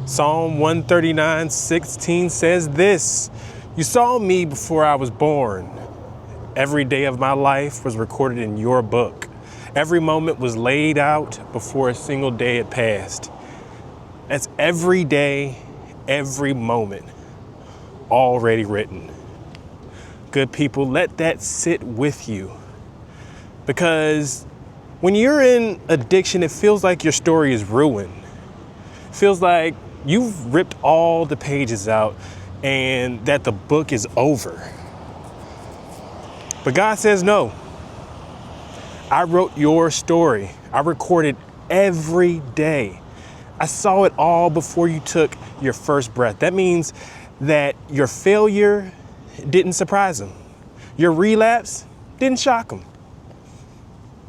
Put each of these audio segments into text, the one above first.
Psalm 139:16 says this, "You saw me before I was born. Every day of my life was recorded in your book. Every moment was laid out before a single day had passed." That's every day, every moment already written. Good people, let that sit with you. Because when you're in addiction, it feels like your story is ruined. It feels like you've ripped all the pages out and that the book is over. But God says, no. I wrote your story. I recorded every day. I saw it all before you took your first breath. That means that your failure didn't surprise him. Your relapse didn't shock him.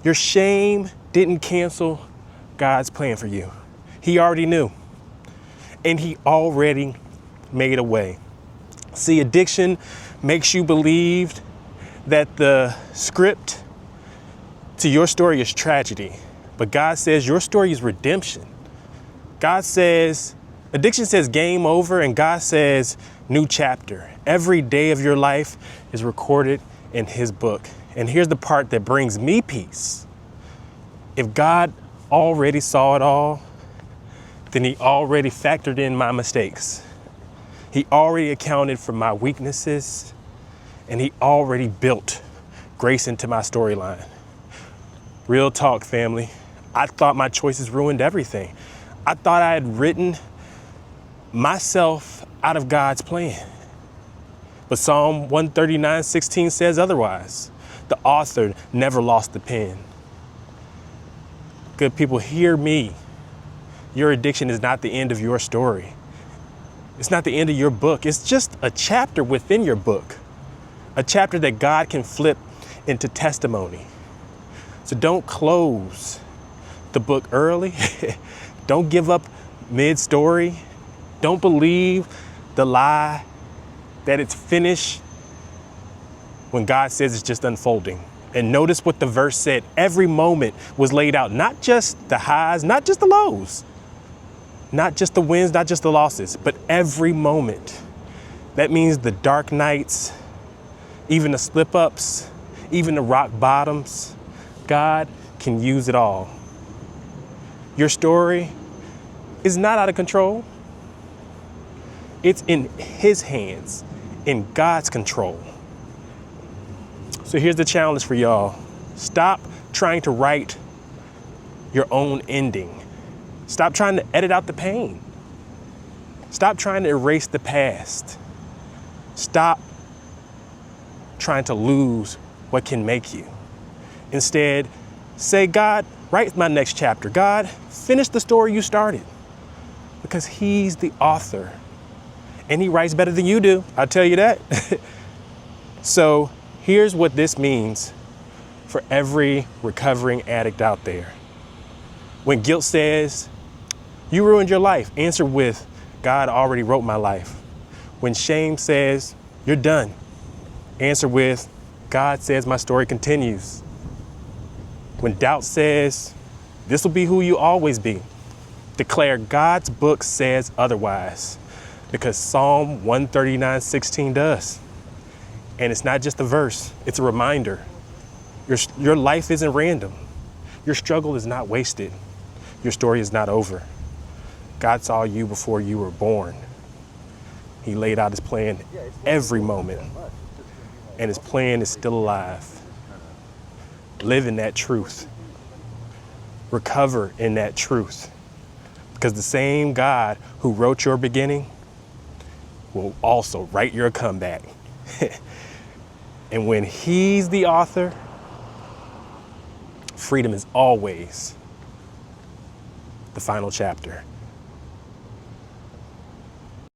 Your shame didn't cancel God's plan for you. He already knew. And he already made a way. See, addiction makes you believe that the script to your story is tragedy. But God says your story is redemption. God says, addiction says game over, and God says new chapter. Every day of your life is recorded in his book. And here's the part that brings me peace. If God already saw it all, then he already factored in my mistakes. He already accounted for my weaknesses, and he already built grace into my storyline. Real talk, family. I thought my choices ruined everything. I thought I had written myself out of God's plan. But Psalm 139:16 says otherwise. The author never lost the pen. Good people, hear me. Your addiction is not the end of your story. It's not the end of your book. It's just a chapter within your book. A chapter that God can flip into testimony. So don't close the book early. Don't give up mid-story. Don't believe the lie that it's finished when God says it's just unfolding. And notice what the verse said. Every moment was laid out, not just the highs, not just the lows, not just the wins, not just the losses, but every moment. That means the dark nights, even the slip-ups, even the rock bottoms. God can use it all. Your story is not out of control. It's in his hands, in God's control. So here's the challenge for y'all. Stop trying to write your own ending. Stop trying to edit out the pain. Stop trying to erase the past. Stop trying to lose what can make you. Instead, say, God, write my next chapter. God, finish the story you started. Because he's the author. And he writes better than you do. I'll tell you that. So here's what this means for every recovering addict out there. When guilt says, you ruined your life, answer with, God already wrote my life. When shame says, you're done, answer with, God says my story continues. When doubt says, this will be who you always be, declare God's book says otherwise, because Psalm 139:16 does. And it's not just a verse, it's a reminder. Your life isn't random. Your struggle is not wasted. Your story is not over. God saw you before you were born. He laid out his plan every moment, and his plan is still alive. Live in that truth. Recover in that truth. Because the same God who wrote your beginning will also write your comeback. And when he's the author, freedom is always the final chapter.